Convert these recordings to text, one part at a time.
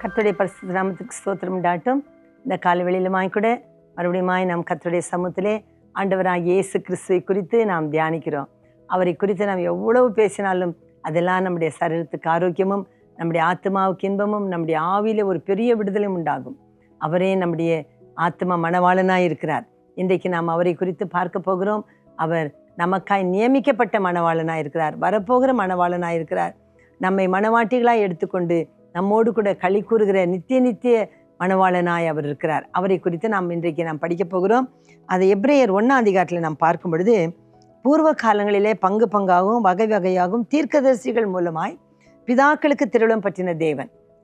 கர்த்தருடைய பரிசுத்த நாமத்துக்கு ஸ்தோத்திரம் உண்டாகட்டும். இந்த காலை வேளையிலுமாய் கூட மறுபடியும் நாம் கர்த்தருடைய சமூகத்திலே ஆண்டவராகிய இயேசு கிறிஸ்துவை குறித்து நாம் தியானிக்கிறோம். அவரை குறித்து நாம் எவ்வளவு பேசினாலும் அதெல்லாம் நம்முடைய சரீரத்துக்கு ஆரோக்கியமும், நம்முடைய ஆத்மாவுக்கு இன்பமும், நம்முடைய ஆவியில ஒரு பெரிய விடுதலையும் உண்டாகும். அவரே நம்முடைய ஆத்மா மணவாளனாய் இருக்கிறார். இன்றைக்கு நாம் அவரை குறித்து பார்க்க போகிறோம். அவர் நமக்காய் நியமிக்கப்பட்ட மணவாளனாய் இருக்கிறார், வரப்போகிற மணவாளனாய் இருக்கிறார். நம்மை மணவாட்டிகளாய் எடுத்துக்கொண்டு நம்மோடு கூட களி கூறுகிற நித்திய மணவாளனாய் அவர் இருக்கிறார். அவரை குறித்து இன்றைக்கு நாம் படிக்க போகிறோம். அதை எபிரேயர் 1ஆம் அதிகாரத்தில் நாம் பார்க்கும் பொழுது, பூர்வ காலங்களிலே பங்கு பங்காகவும் வகை வகையாகவும் தீர்க்கதரிசிகள் மூலமாய் பிதாக்களுக்கு திருவுளம் பற்றின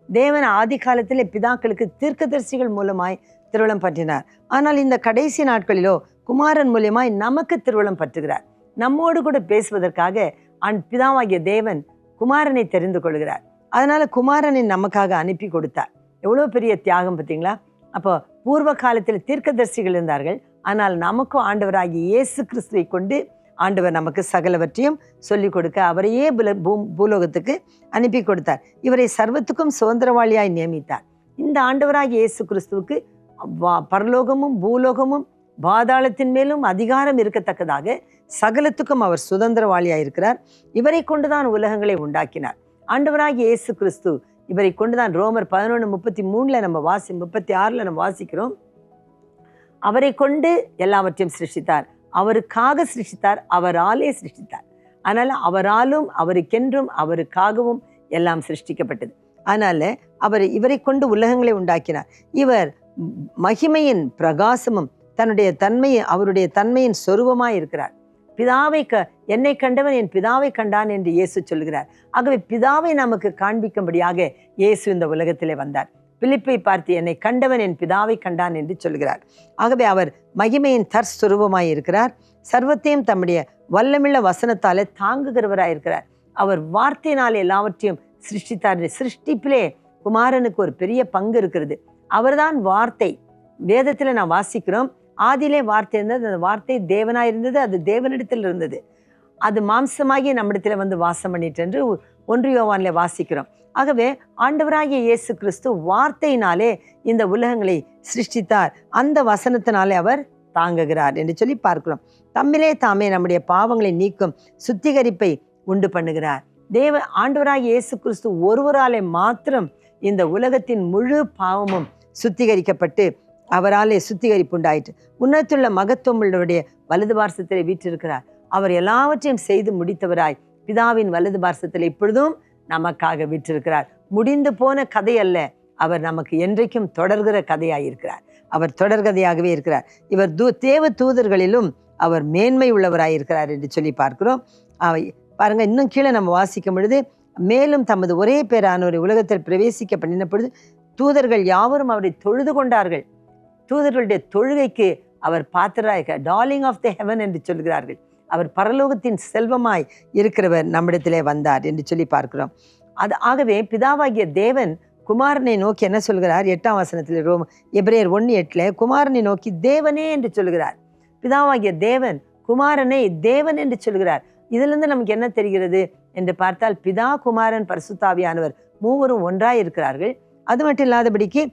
தேவன் ஆதி காலத்திலே பிதாக்களுக்கு தீர்க்கதரிசிகள் மூலமாய் திருவுளம் பற்றினார். ஆனால் இந்த கடைசி நாட்களிலோ குமாரன் மூலியமாய் நமக்கு திருவுளம் பற்றுகிறார். நம்மோடு கூட பேசுவதற்காக பிதாவாகிய தேவன் குமாரனை தெரிந்து கொள்கிறார். அதனால குமாரனை நமக்காக அனுப்பி கொடுத்தார். எவ்வளோ பெரிய தியாகம் பார்த்தீங்களா? அப்போ பூர்வ காலத்தில் தீர்க்கதரிசிகள் இருந்தார்கள். ஆனால் நமக்கும் ஆண்டவராகிய இயேசு கிறிஸ்துவை கொண்டு ஆண்டவர் நமக்கு சகலவற்றையும் சொல்லிக் கொடுக்க அவரையே பூலோகத்துக்கு அனுப்பி கொடுத்தார். இவரை சர்வத்துக்கும் சுதந்திரவாளியாய் நியமித்தார். இந்த ஆண்டவராகிய இயேசு கிறிஸ்துவுக்கு பரலோகமும் பூலோகமும் பாதாளத்தின் மேலும் அதிகாரம் இருக்கத்தக்கதாக சகலத்துக்கும் அவர் சுதந்திரவாளியாய் இருக்கிறார். இவரை கொண்டுதான் உலகங்களை உண்டாக்கினார். ஆண்டவராகிய இயேசு கிறிஸ்து இவரை கொண்டுதான் ரோமர் 11:33 நம்ம 36 நம்ம வாசிக்கிறோம். அவரை கொண்டு எல்லாவற்றையும் சிருஷ்டித்தார், அவருக்காக சிருஷ்டித்தார், அவராலே சிருஷ்டித்தார். அதனால அவராலும் அவருக்கென்றும் அவருக்காகவும் எல்லாம் சிருஷ்டிக்கப்பட்டது. அதனால இவரை கொண்டு உலகங்களை உண்டாக்கினார். இவர் மகிமையின் பிரகாசமும் அவருடைய தன்மையின் சொரூபமாய் இருக்கிறார். என்னை கண்டவன் என் பிதாவை கண்டான் என்று இயேசு சொல்கிறார். ஆகவே பிதாவை நமக்கு காண்பிக்கும்படியாக இயேசு இந்த உலகத்திலே வந்தார். பிலிப்பை பார்த்து என்னை கண்டவன் என் பிதாவை கண்டான் என்று சொல்கிறார். ஆகவே அவர் மகிமையின் தற்ஸ்வரூபமாய் இருக்கிறார். சர்வத்தையும் தம்முடைய வல்லமில்ல வசனத்தாலே தாங்குகிறவராய் இருக்கிறார். அவர் வார்த்தையினால் எல்லாவற்றையும் சிருஷ்டித்தார். சிருஷ்டிப்பிலே குமாரனுக்கு ஒரு பெரிய பங்கு இருக்கிறது. அவர்தான் வார்த்தை. வேதத்தில் நான் வாசிக்கிறோம், ஆதியிலே வார்த்தை இருந்தது, அந்த வார்த்தை தேவனாய் இருந்தது, அது தேவனிடத்தில் இருந்தது, அது மாம்சமாகி நம்மிடத்தில் வந்து வாசம் பண்ணிட்டு என்று 1 யோவானிலே வாசிக்கிறோம். ஆகவே ஆண்டவராகிய இயேசு கிறிஸ்து வார்த்தையினாலே இந்த உலகங்களை சிருஷ்டித்தார். அந்த வசனத்தினாலே அவர் தாங்குகிறார் என்று சொல்லி பார்க்கிறோம். தம்மிலே தாமே நம்முடைய பாவங்களை நீக்கும் சுத்திகரிப்பை உண்டு பண்ணுகிறார். ஆண்டவராகிய இயேசு கிறிஸ்து ஒருவராலே மாத்திரம் இந்த உலகத்தின் முழு பாவமும் சுத்திகரிக்கப்பட்டு அவராலே சுத்திகரிப்பு உண்டாயிற்று. உன்னத்துள்ள மகத்துவமுள்ளவருடைய வலது பார்சத்தில் வீற்றிருக்கிறார். அவர் எல்லாவற்றையும் செய்து முடித்தவராய் பிதாவின் வலது பார்சத்தில் இப்பொழுதும் நமக்காக வீற்றிருக்கிறார். முடிந்து போன கதை அல்ல, அவர் நமக்கு என்றைக்கும் தொடர்கிற கதையாயிருக்கிறார். அவர் தொடர்கதையாகவே இருக்கிறார். இவர் தேவ தூதர்களிலும் அவர் மேன்மை உள்ளவராயிருக்கிறார் என்று சொல்லி பார்க்கிறோம். பாருங்க, இன்னும் கீழே நம்ம வாசிக்கும் பொழுது, மேலும் தமது ஒரே பேரானவரை உலகத்தில் பிரவேசிக்க பண்ணின பொழுது தூதர்கள் யாவரும் அவரை தொழுது கொண்டார்கள். தூதர்களுடைய தொழுகைக்கு அவர் பாத்திராக டார்லிங் ஆஃப் த ஹெவன் என்று சொல்கிறார்கள். அவர் பரலோகத்தின் செல்வமாய் இருக்கிறவர் நம்மிடத்திலே வந்தார் என்று சொல்லி பார்க்கிறோம். ஆகவே பிதாவாகிய தேவன் குமாரனை நோக்கி என்ன சொல்கிறார்? 8ஆம் வசனத்தில் எபிரேயர் 1:8 குமாரனை நோக்கி தேவனே என்று சொல்கிறார். பிதாவாகிய தேவன் குமாரனை தேவன் என்று சொல்கிறார். இதிலிருந்து நமக்கு என்ன தெரிகிறது என்று பார்த்தால், பிதா குமாரன் பரிசுத்தாவியானவர் மூவரும் ஒன்றாய் இருக்கிறார்கள். அது மட்டும் இல்லாதபடிக்கு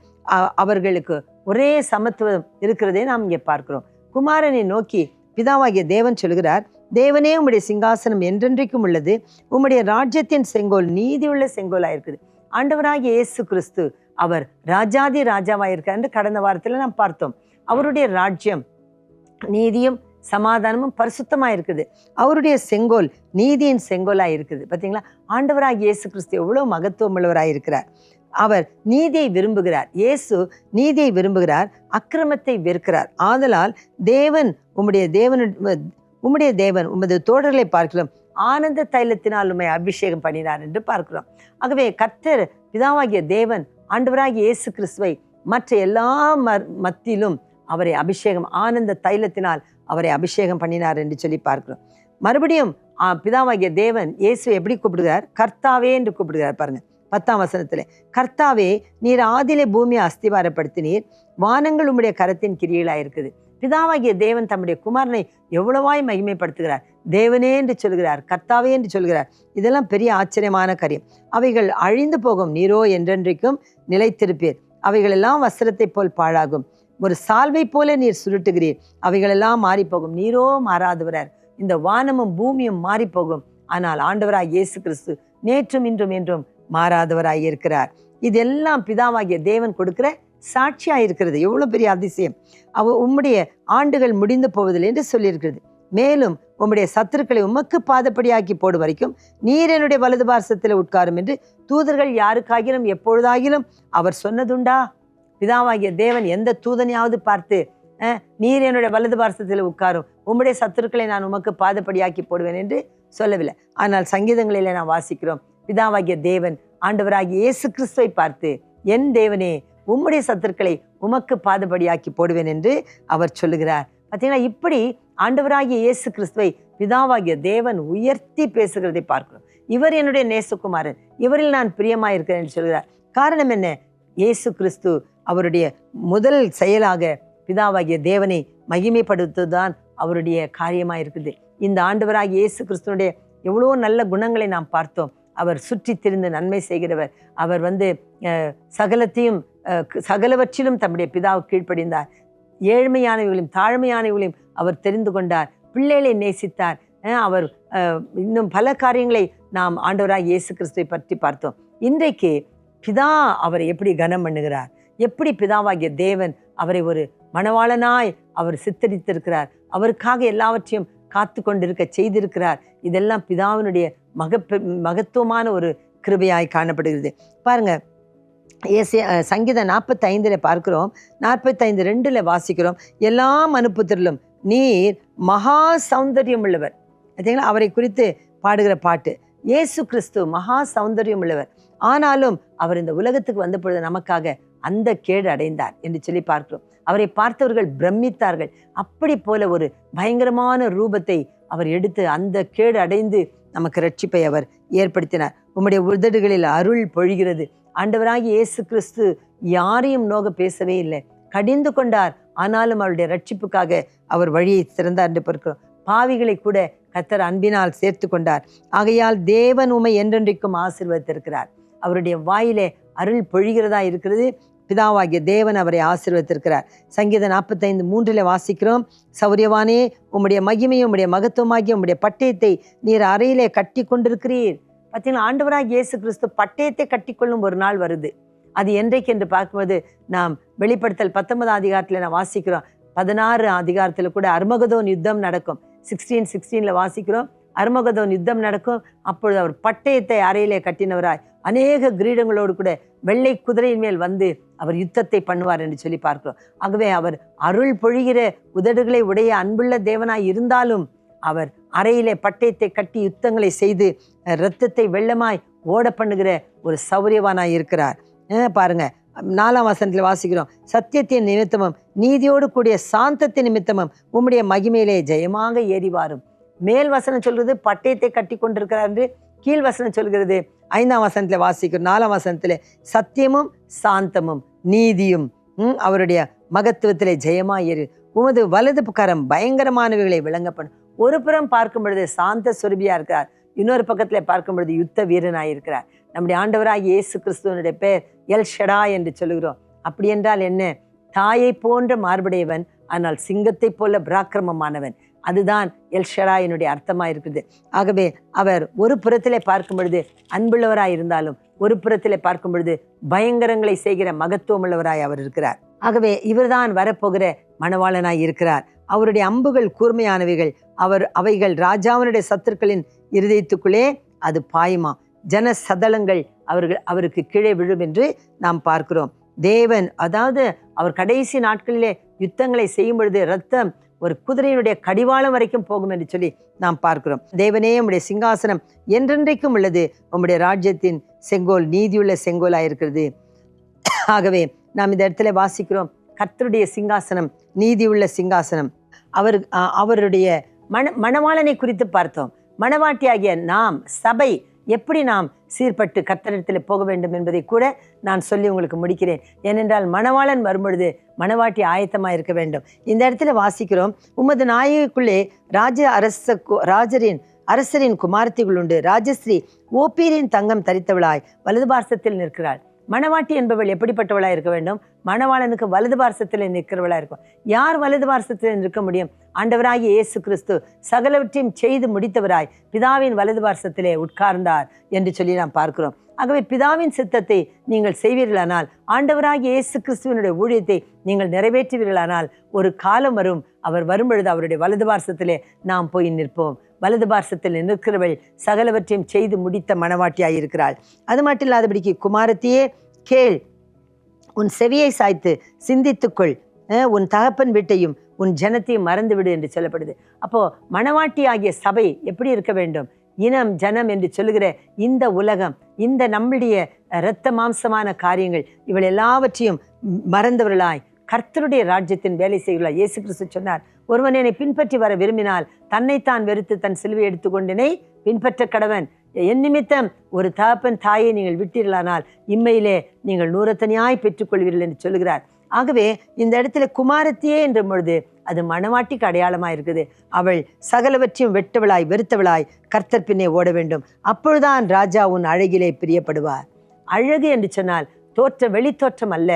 அவர்களுக்கு ஒரே சமத்துவம் இருக்கிறதே நாம் இங்கே பார்க்கிறோம். குமாரனை நோக்கி பிதாவாகிய தேவன் சொல்கிறார், தேவனே உம்முடைய சிங்காசனம் என்றென்றைக்கும் உள்ளது, உம்முடைய ராஜ்யத்தின் செங்கோல் நீதியுள்ள செங்கோலாக இருக்குது. ஆண்டவராகிய இயேசு கிறிஸ்து அவர் ராஜாதி ராஜாவாக இருக்கார் என்று கடந்த வாரத்தில் நாம் பார்த்தோம். அவருடைய ராஜ்யம் நீதியும் சமாதானமும் பரிசுத்தமாக இருக்குது. அவருடைய செங்கோல் நீதியின் செங்கோலாக இருக்குது. பார்த்தீங்களா? ஆண்டவராகிய இயேசு கிறிஸ்து எவ்வளோ மகத்துவம் உள்ளவராக இருக்கிறார். அவர் நீதியை விரும்புகிறார். இயேசு நீதியை விரும்புகிறார், அக்கிரமத்தை வெறுக்கிறார். ஆதலால் உம்முடைய தேவன் உமது தோழர்களை பார்க்கிறோம், ஆனந்த தைலத்தினால் உம்மை அபிஷேகம் பண்ணினார் என்று பார்க்கிறோம். ஆகவே கர்த்தர் பிதாவாகிய தேவன் ஆண்டவராகிய இயேசு கிறிஸ்துவை மற்ற எல்லா மத்தியிலும் அவரை ஆனந்த தைலத்தினால் அவரை அபிஷேகம் பண்ணினார் என்று சொல்லி பார்க்கிறோம். மறுபடியும் பிதாவாகிய தேவன் இயேசுவை எப்படி கூப்பிடுகிறார்? கர்த்தாவே என்று கூப்பிடுகிறார். பாருங்க, 10ஆம் வசனத்தில், கர்த்தாவே, நீர் ஆதியிலே பூமியை அஸ்திவாரப்படுத்தினீர், வானங்கள் உம்முடைய கரத்தின் கிரியைகளாக இருக்குது. பிதாவாகிய தேவன் தம்முடைய குமாரனை எவ்வளவாய் மகிமைப்படுத்துகிறார். தேவனே என்று சொல்கிறார், கர்த்தாவே என்று சொல்கிறார். இதெல்லாம் பெரிய ஆச்சரியமான காரியம். அவைகள் அழிந்து போகும், நீரோ என்றென்றைக்கும் நிலைத்திருப்பீர். அவைகளெல்லாம் வஸ்திரத்தை போல் பாழாகும், ஒரு சால்வை போல நீர் சுருட்டுகிறீர். அவைகளெல்லாம் மாறிப்போகும், நீரோ மாறாதவரார். இந்த வானமும் பூமியும் மாறிப்போகும், ஆனால் ஆண்டவராய் இயேசு கிறிஸ்து நேற்றும் இன்றும் என்றும் மாறாதவராய் இருக்கிறார். இதெல்லாம் பிதாவாகிய தேவன் கொடுக்கிற சாட்சியாக இருக்கிறது. எவ்வளோ பெரிய அதிசயம்! உம்முடைய ஆண்டுகள் முடிந்து போவதில்லை என்று சொல்லியிருக்கிறது. மேலும் உம்முடைய சத்துருக்களை உமக்கு பாதப்படியாக்கி போடும் வரைக்கும் நீர் என்னுடைய வலது பார்சத்தில் உட்காரும் என்று தூதர்கள் யாருக்காகிலும் எப்பொழுதாகிலும் அவர் சொன்னதுண்டா? பிதாவாகிய தேவன் எந்த தூதனையாவது பார்த்து நீர் என்னுடைய வலது பார்சத்தில் உட்காரும், உம்முடைய சத்துருக்களை நான் உமக்கு பாதப்படியாக்கி போடுவேன் என்று சொல்லவில்லை. ஆனால் சங்கீதங்களில் நான் வாசிக்கிறோம், பிதாவாகிய தேவன் ஆண்டவராகிய இயேசு கிறிஸ்துவை பார்த்து, என் தேவனே, உம்முடைய சத்துருக்களை உமக்கு பாதபடியாக்கி போடுவேன் என்று அவர் சொல்லுகிறார். பார்த்தீங்கன்னா, இப்படி ஆண்டவராகிய இயேசு கிறிஸ்துவை பிதாவாகிய தேவன் உயர்த்தி பேசுகிறதை பார்க்கிறோம். இவர் என்னுடைய நேசகுமாரன், இவரில் நான் பிரியமாக இருக்கிறேன் என்று சொல்கிறார். காரணம் என்ன? இயேசு கிறிஸ்து அவருடைய முதல் செயலாக பிதாவாகிய தேவனை மகிமைப்படுத்துவதுதான் அவருடைய காரியமாக இருக்குது. இந்த ஆண்டவராகிய இயேசு கிறிஸ்துவனுடைய எவ்வளோ நல்ல குணங்களை நாம் பார்த்தோம். அவர் சுற்றி திரிந்து நன்மை செய்கிறவர். அவர் சகலவற்றிலும் தம்முடைய பிதாவுக்கு கீழ்ப்படிந்தார். ஏழ்மையானவர்களையும் தாழ்மையானவர்களையும் அவர் தெரிந்து கொண்டார். பிள்ளைகளை நேசித்தார். அவர் இன்னும் பல காரியங்களை நாம் ஆண்டவராகிய இயேசு கிறிஸ்துவை பற்றி பார்த்தோம். இன்றைக்கு பிதா அவரை எப்படி கனம் பண்ணுகிறார், எப்படி பிதாவாகிய தேவன் அவரை ஒரு மணவாளனாய் அவர் சித்தரித்திருக்கிறார், அவருக்காக எல்லாவற்றையும் காத்து கொண்டிருக்க செய்திருக்கிறார். இதெல்லாம் பிதாவினுடைய மகத்துவமான ஒரு கிருபையாய் காணப்படுகிறது. பாருங்க, சங்கீதம் 45 பார்க்கிறோம், 45:2 வாசிக்கிறோம், எல்லாம் அனுப்புத்திலும் நீர் மகா சௌந்தரியம் உள்ளவர். பார்த்தீங்களா, அவரை குறித்து பாடுகிற பாட்டு. இயேசு கிறிஸ்து மகா சௌந்தரியம் உள்ளவர். ஆனாலும் அவர் இந்த உலகத்துக்கு வந்த பொழுது நமக்காக அந்த கேடு அடைந்தார் என்று சொல்லி பார்க்கிறோம். அவரை பார்த்தவர்கள் பிரமித்தார்கள். அப்படி போல ஒரு பயங்கரமான ரூபத்தை அவர் எடுத்து அந்த கேடு அடைந்து நமக்கு ரட்சிப்பை அவர் ஏற்படுத்தினார். உம்முடைய உதடுகளில் அருள் பொழிகிறது. ஆண்டவராகிய இயேசு கிறிஸ்து யாரையும் நோக பேசவே இல்லை, கடிந்து கொண்டார். ஆனாலும் அவருடைய ரட்சிப்புக்காக அவர் வழியை திறந்தார் என்று பார்க்கிறோம். பாவிகளை கூட கர்த்தர் அன்பினால் சேர்த்து கொண்டார். ஆகையால் தேவன் உம்மை என்றென்றைக்கும் ஆசீர்வதித்திருக்கிறார். அவருடைய வாயிலே அருள் பொழிகிறதா இருக்கிறது. பிதாவாகிய தேவன் அவரை ஆசீர்வதித்திருக்கிறார். சங்கீதம் 45:3 வாசிக்கிறோம், சௌரியவானே, உம்முடைய மகிமையும் உம்முடைய மகத்துவமாகிய உம்முடைய பட்டயத்தை நீர் அறையிலே கட்டி கொண்டிருக்கிறீர். பார்த்தீங்கன்னா, ஆண்டவராகிய இயேசு கிறிஸ்து பட்டயத்தை கட்டிக்கொள்ளும் ஒரு நாள் வருது. அது என்றைக்கு என்று பார்க்கும்போது நாம் வெளிப்படுத்தல் 19 அதிகாரத்தில் நான் வாசிக்கிறோம். 16 அதிகாரத்தில் கூட அர்மகதோன் யுத்தம் நடக்கும். 16:16 வாசிக்கிறோம், அர்மகதோன் யுத்தம் நடக்கும். அப்பொழுது அவர் பட்டயத்தை அறையிலே கட்டினவராய் அநேக கிரீடங்களோடு கூட வெள்ளை குதிரையின் மேல் வந்து அவர் யுத்தத்தை பண்ணுவார் என்று சொல்லி பார்க்கிறோம். ஆகவே அவர் அருள் பொழிகிற உதடுகளை உடைய அன்புள்ள தேவனாய் இருந்தாலும் அவர் அறையிலே பட்டயத்தை கட்டி யுத்தங்களை செய்து இரத்தத்தை வெள்ளமாய் ஓட பண்ணுகிற ஒரு சௌரியவானாய் இருக்கிறார். பாருங்க, 4ஆம் வசனத்தில் வாசிக்கிறோம், சத்தியத்தின் நிமித்தமும் நீதியோடு கூடிய சாந்தத்தின் நிமித்தமும் உம்முடைய மகிமையிலே ஜெயமாக ஏறி வாரும். மேல் வசனம் சொல்கிறது பட்டயத்தை கட்டி கொண்டிருக்கிறார் என்று, கீழ் வசனம் சொல்கிறது 5ஆம் வசனத்தில் வாசிக்கிறோம். 4ஆம் வசனத்தில் சத்தியமும் சாந்தமும் நீதியும் அவருடைய மகத்துவத்திலே ஜெயமா ஏறி உமது வலது கரம் பயங்கரமானவைகளை விளங்கப்படும். ஒரு புறம் பார்க்கும் பொழுது சாந்த சுரபியா இருக்கிறார், இன்னொரு பக்கத்தில் பார்க்கும் பொழுது யுத்த வீரனாயிருக்கிறார். நம்முடைய ஆண்டவராகிய இயேசு கிறிஸ்துவனுடைய பெயர் எல் ஷடாய் என்று சொல்லுகிறோம். அப்படி என்றால் என்ன? தாயை போன்ற மார்புடையவன், ஆனால் சிங்கத்தை போல பராக்கிரமமானவன். அதுதான் எல் ஷடாயினுடைய அர்த்தமாக இருக்குது. ஆகவே அவர் ஒரு புறத்திலே பார்க்கும் பொழுது அன்புள்ளவராய் இருந்தாலும் ஒரு புறத்திலே பார்க்கும் பொழுது பயங்கரங்களை செய்கிற மகத்துவம் உள்ளவராய் அவர் இருக்கிறார். ஆகவே இவர்தான் வரப்போகிற மணவாளனாய் இருக்கிறார். அவருடைய அம்புகள் கூர்மையானவைகள், அவைகள் ராஜாவினுடைய சத்துருக்களின் இருதயத்துக்குள்ளே அது பாயுமா, ஜன சதலங்கள் அவருக்கு கீழே விழும் என்று நாம் பார்க்கிறோம். தேவன், அதாவது அவர் கடைசி நாட்களிலே யுத்தங்களை செய்யும் பொழுது ரத்தம் ஒரு குதிரையினுடைய கடிவாளம் வரைக்கும் போகும் என்று சொல்லி நாம் பார்க்கிறோம். தேவனே, உம்முடைய சிங்காசனம் என்றென்றைக்கும் உள்ளது, உம்முடைய ராஜ்யத்தின் செங்கோல் நீதியுள்ள செங்கோலாயிருக்கிறது. ஆகவே நாம் இந்த இடத்துல வாசிக்கிறோம், கர்த்தருடைய சிங்காசனம் நீதியுள்ள சிங்காசனம். அவருடைய மணவாளனை குறித்து பார்த்தோம். மணவாட்டியாகிய நாம், சபை, எப்படி நாம் சீர்பட்டு கர்த்தரிடத்தில் போக வேண்டும் என்பதை கூட நான் சொல்லி உங்களுக்கு முடிக்கிறேன். ஏனென்றால் மணவாளன் வரும்பொழுது மணவாட்டி ஆயத்தமாக இருக்க வேண்டும். இந்த இடத்துல வாசிக்கிறோம், உமது நாயகிக்குள்ளே அரசரின் குமாரத்திகள் உண்டு. ராஜஸ்ரீ ஓப்பீரின் தங்கம் தரித்தவளாய் வலது பார்சத்தில் நிற்கிறாள். மணவாட்டி என்பவள் எப்படிப்பட்டவளாக இருக்க வேண்டும்? மணவாளனுக்கு வலது பார்சத்தில் நிற்கிறவளாக இருக்கும். யார் வலது பார்சத்தில் நிற்க முடியும்? ஆண்டவராகிய இயேசு கிறிஸ்து சகலவற்றையும் செய்து முடித்தவராய் பிதாவின் வலது பார்சத்திலே உட்கார்ந்தார் என்று சொல்லி நாம் பார்க்கிறோம். ஆகவே பிதாவின் சித்தத்தை நீங்கள் செய்வீர்களானால், ஆண்டவராகிய இயேசு கிறிஸ்துவனுடைய ஊழியத்தை நீங்கள் நிறைவேற்றுவீர்களானால், ஒரு காலம் வரும், அவர் வரும்பொழுது அவருடைய வலது பார்சத்திலே நாம் போய் நிற்போம். வலது பார்சத்தில் நிற்கிறவள் சகலவற்றையும் செய்து முடித்த மணவாட்டியாய் இருக்கிறாள். அது மட்டும் இல்லாதபடிக்கு, குமாரத்தியே கேள், உன் செவியை சாய்த்து சிந்தித்துக்கொள், உன் தகப்பன் வீட்டையும் உன் ஜனத்தையும் மறந்துவிடு என்று சொல்லப்படுது. அப்போ மணவாட்டி ஆகிய சபை எப்படி இருக்க வேண்டும்? இனம் ஜனம் என்று சொல்லுகிற இந்த உலகம், இந்த நம்முடைய இரத்த மாம்சமான காரியங்கள், இவள் எல்லாவற்றையும் மறந்தவர்களாய் கர்த்தருடைய ராஜ்யத்தின் வேலை செய்கிறார். இயேசு கிறிஸ்து சொன்னார், ஒருவன் என்னை பின்பற்றி வர விரும்பினால் தன்னைத்தான் வெறுத்து தன் சிலுவை எடுத்துக்கொண்டனை பின்பற்ற கடவன். என் நிமித்தம் ஒரு தகப்பன் தாயை நீங்கள் விட்டீர்களானால் இம்மையிலே நீங்கள் நூறத்தனியாய் பெற்றுக்கொள்வீர்கள் என்று சொல்லுகிறார். ஆகவே இந்த இடத்துல குமாரத்தியே என்ற பொழுது அது மணவாட்டிக்கு அடையாளமாக இருக்குது. அவள் சகலவற்றையும் வெட்டவளாய் வெறுத்தவளாய் கர்த்தர் பின்னே ஓட வேண்டும். அப்பொழுதுதான் ராஜா உன் அழகிலே பிரியப்படுவார். அழகு என்று சொன்னால் வெளித்தோற்றம் அல்ல,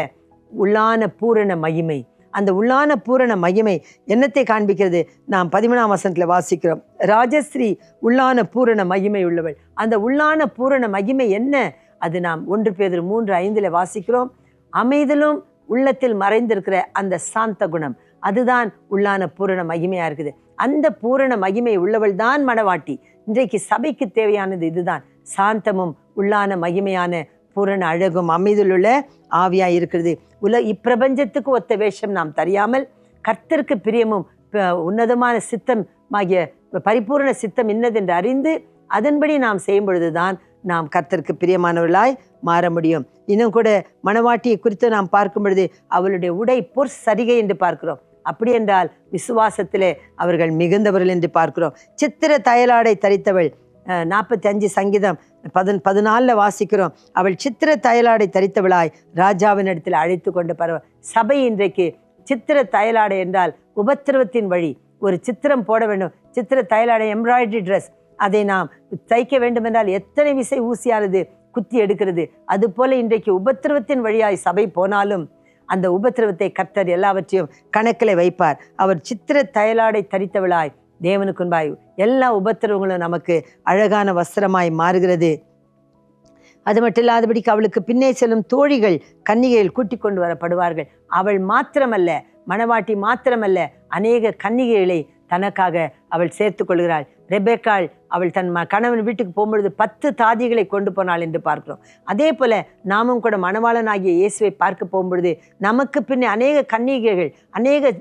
உள்ளான பூரண மகிமை. அந்த உள்ளான பூரண மகிமை என்னத்தை காண்பிக்கிறது? நாம் 13ஆம் வசனத்தில் வாசிக்கிறோம், ராஜஸ்ரீ உள்ளான பூரண மகிமை உள்ளவள். அந்த உள்ளான பூரண மகிமை என்ன? அது நாம் 1 பேதுரு 3:5 வாசிக்கிறோம். அமைதலும் உள்ளத்தில் மறைந்திருக்கிற அந்த சாந்த குணம், அதுதான் உள்ளான பூரண மகிமையா இருக்குது. அந்த பூரண மகிமை உள்ளவள் தான் மணவாட்டி. இன்றைக்கு சபைக்கு தேவையானது இதுதான், சாந்தமும் உள்ளான மகிமையான பூரண அழகும் அமைதலுள்ள ஆவியாய் இருக்கிறது. இப்பிரபஞ்சத்துக்கு ஒத்த வேஷம் நாம் தெரியாமல் கர்த்தருக்கு பிரியமும் உன்னதமான சித்தம் ஆகிய பரிபூர்ண சித்தம் இன்னதென்று அறிந்து அதன்படி நாம் செய்யும் பொழுதுதான் நாம் கர்த்தருக்கு பிரியமானவர்களாய் மாற முடியும். இன்னும் கூட மணவாட்டியை குறித்து நாம் பார்க்கும் பொழுது அவளுடைய உடை சரிகை என்று பார்க்கிறோம். அப்படி என்றால் விசுவாசத்திலே அவர்கள் மிகுந்தவர்கள் என்று பார்க்கிறோம். சித்திர தையலாடை தரித்தவள், 45 சங்கீதம் 14 வாசிக்கிறோம், அவள் சித்திர தையலாடை தரித்தவளாய் ராஜாவின் இடத்தில் அழைத்து கொண்டு பரவ. சபை இன்றைக்கு சித்திர தையலாடை என்றால் உபத்திரவத்தின் வழி. ஒரு சித்திரம் போட வேண்டும், சித்திர தையலாடை, எம்ப்ராய்டரி ட்ரெஸ், அதை நாம் தைக்க வேண்டும் என்றால் எத்தனை விசை ஊசியானது குத்தி எடுக்கிறது. அதுபோல இன்றைக்கு உபத்திரவத்தின் வழியாய் சபை போனாலும் அந்த உபத்திரவத்தை கர்த்தர் எல்லாவற்றையும் கணக்கில் வைப்பார். அவர் சித்திர தையலாடை தரித்தவளாய் தேவனுக்கு முன்பாய் எல்லா உபத்திரவங்களும் நமக்கு அழகான வஸ்திரமாய் மாறுகிறது. அது மட்டும் இல்லாதபடிக்கு அவளுக்கு பின்னே செல்லும் தோழிகள் கன்னிகைகள் கூட்டிக் கொண்டு வரப்படுவார்கள். அவள் மாத்திரமல்ல, மணவாட்டி மாத்திரமல்ல, அநேக கன்னிகைகளை தனக்காக அவள் சேர்த்து கொள்கிறாள். ரெபேக்காள் அவள் தன் கணவன் வீட்டுக்கு போகும்பொழுது 10 தாதிகளை கொண்டு போனாள் என்று பார்க்கிறோம். அதே போல நாமும் கூட மணவாளனாகிய இயேசுவை பார்க்க போகும்பொழுது நமக்கு பின்னே அநேக கன்னிகைகள், அநேக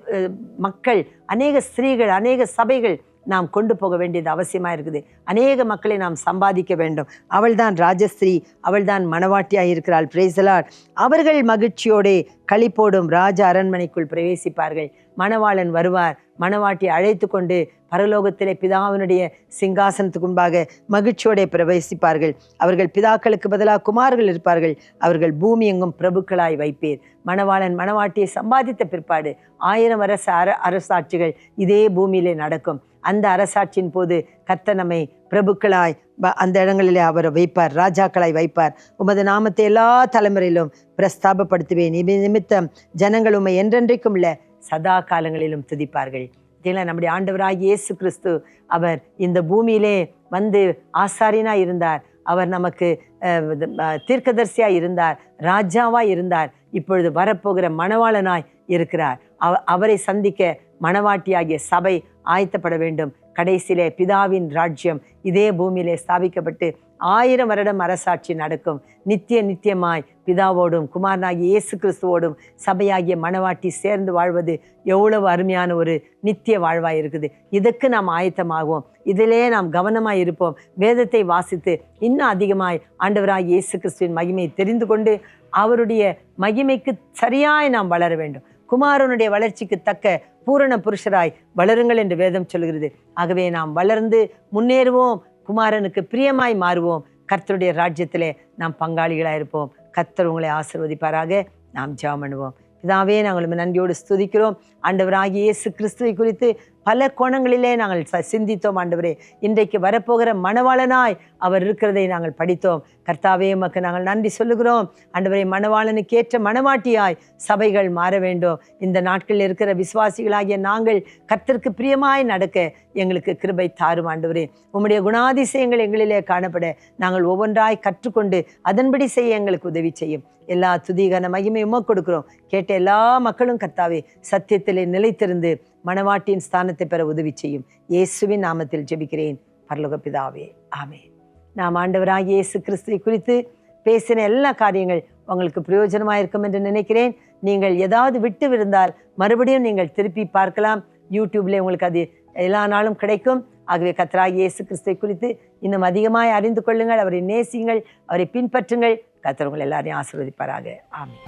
மக்கள், அநேக ஸ்திரீகள், அநேக சபைகள் நாம் கொண்டு போக வேண்டியது அவசியமாக இருக்குது. அநேக மக்களை நாம் சம்பாதிக்க வேண்டும். அவள்தான் ராஜஸ்திரீ, அவள்தான் மணவாட்டியாக இருக்கிறாள். Praise the Lord. அவர்கள் மகிழ்ச்சியோடே களிப்போடும் ராஜ அரண்மனைக்குள் பிரவேசிப்பார்கள். மணவாளன் வருவார், மணவாட்டி அழைத்து கொண்டு பரலோகத்திலே பிதாவினுடைய சிங்காசனத்துக்கு முன்பாக மகிழ்ச்சியோടെ பிரவேசிப்பார்கள். அவர்கள் பிதாக்களுக்கு பதிலாக குமார்கள் இருப்பார்கள். அவர்கள் பூமி எங்கும் பிரபுக்களாய் வைப்பேர். மணவாளன் மணவாட்டியை சம்பாதித்த பிற்பாடு 1000 அரசாட்சிகள் இதே பூமியிலே நடக்கும். அந்த அரசாட்சியின் போது கர்த்தர் நம்மை பிரபுக்களாய் அந்த இடங்களிலே அவர் வைப்பார், ராஜாக்களாய் வைப்பார். உமது நாமத்தை எல்லா தலைமுறையிலும் பிரஸ்தாபப்படுத்துவேன். நிமித்தம் ஜனங்கள் உம்மை என்றென்றைக்கும் உள்ள சதா காலங்களிலும் துதிப்பார்கள். இதெல்லாம் நம்முடைய ஆண்டவராகிய இயேசு கிறிஸ்து அவர் இந்த பூமியிலே வந்து ஆசாரியனாய் இருந்தார். அவர் நமக்கு தீர்க்கதரிசியாய் இருந்தார், ராஜாவாய் இருந்தார். இப்பொழுது வரப்போகிற மணவாளனாய் இருக்கிறார். அவரை சந்திக்க மணவாட்டியாகிய சபை ஆயத்தப்பட வேண்டும். கடைசியிலே பிதாவின் ராஜ்யம் இதே பூமியிலே ஸ்தாபிக்கப்பட்டு 1000 வருடம் அரசாட்சி நடக்கும். நித்தியமாய் பிதாவோடும் குமாரனாகிய இயேசு கிறிஸ்துவோடும் சபையாகிய மணவாட்டி சேர்ந்து வாழ்வது எவ்வளவு அருமையான ஒரு நித்திய வாழ்வாய் இருக்குது. இதுக்கு நாம் ஆயத்தமாகுவோம். இதிலே நாம் கவனமாய் இருப்போம். வேதத்தை வாசித்து இன்னும் அதிகமாய் ஆண்டவராகிய இயேசு கிறிஸ்துவின் மகிமையை தெரிந்து கொண்டு அவருடைய மகிமைக்கு சரியாய் நாம் வளர வேண்டும். குமாரனுடைய வளர்ச்சிக்கு தக்க பூரண புருஷராய் வளருங்கள் என்று வேதம் சொல்கிறது. ஆகவே நாம் வளர்ந்து முன்னேறுவோம், குமாரனுக்கு பிரியமாய் மாறுவோம். கர்த்தருடைய ராஜ்யத்திலே நாம் பங்காளிகளாக இருப்போம். கர்த்தர் உங்களை ஆசீர்வதிப்பாராக. நாம் ஜெபம் பண்ணுவோம். பிதாவே, நாங்கள் நன்றியோடு ஸ்துதிக்கிறோம். ஆண்டவராகிய இயேசு கிறிஸ்துவை குறித்து பல கோணங்களிலே நாங்கள் சிந்தித்தோம். ஆண்டவரே, இன்றைக்கு வரப்போகிற மணவாளனாய் அவர் இருக்கிறதை நாங்கள் படித்தோம். கர்த்தாவே, உமக்கு நாங்கள் நன்றி சொல்லுகிறோம். ஆண்டவரே, மணவாளனுக்கு ஏற்ற மணவாட்டியாய் சபைகள் மாற வேண்டும். இந்த நாட்களில் இருக்கிற விசுவாசிகளாகிய நாங்கள் கர்த்தருக்கு பிரியமாய் நடக்க எங்களுக்கு கிருபை தாரும். ஆண்டவரே, உம்முடைய குணாதிசயங்கள் எங்களிலே காணப்பட நாங்கள் ஒவ்வொன்றாய் கற்றுக்கொண்டு அதன்படி செய்ய எங்களுக்கு உதவி செய்யும். எல்லா துதிகான மகிமை உமக்கு கொடுக்கிறோம். கேட்ட எல்லா மக்களும் கர்த்தாவே சத்தியத்திலே நிலைத்திருந்து மணவாட்டியின் ஸ்தானத்தை பெற உதவி செய்யும். இயேசுவின் நாமத்தில் ஜெபிக்கிறேன் பரலோக பிதாவே, ஆமென். நாம் ஆண்டவராகிய இயேசு கிறிஸ்துவை குறித்து பேசின எல்லா காரியங்கள் உங்களுக்கு பிரயோஜனமாக இருக்கும் என்று நினைக்கிறேன். நீங்கள் ஏதாவது விட்டு விருந்தால் மறுபடியும் நீங்கள் திருப்பி பார்க்கலாம். யூடியூப்ல உங்களுக்கு அது எல்லா நாளும் கிடைக்கும். ஆகவே கர்த்தராகிய இயேசு கிறிஸ்துவை குறித்து இன்னும் அதிகமாய் அறிந்து கொள்ளுங்கள். அவரை நேசியுங்கள், அவரை பின்பற்றுங்கள். கர்த்தர் உங்கள் எல்லாரையும் ஆசீர்வதிப்பாராக. ஆமென்.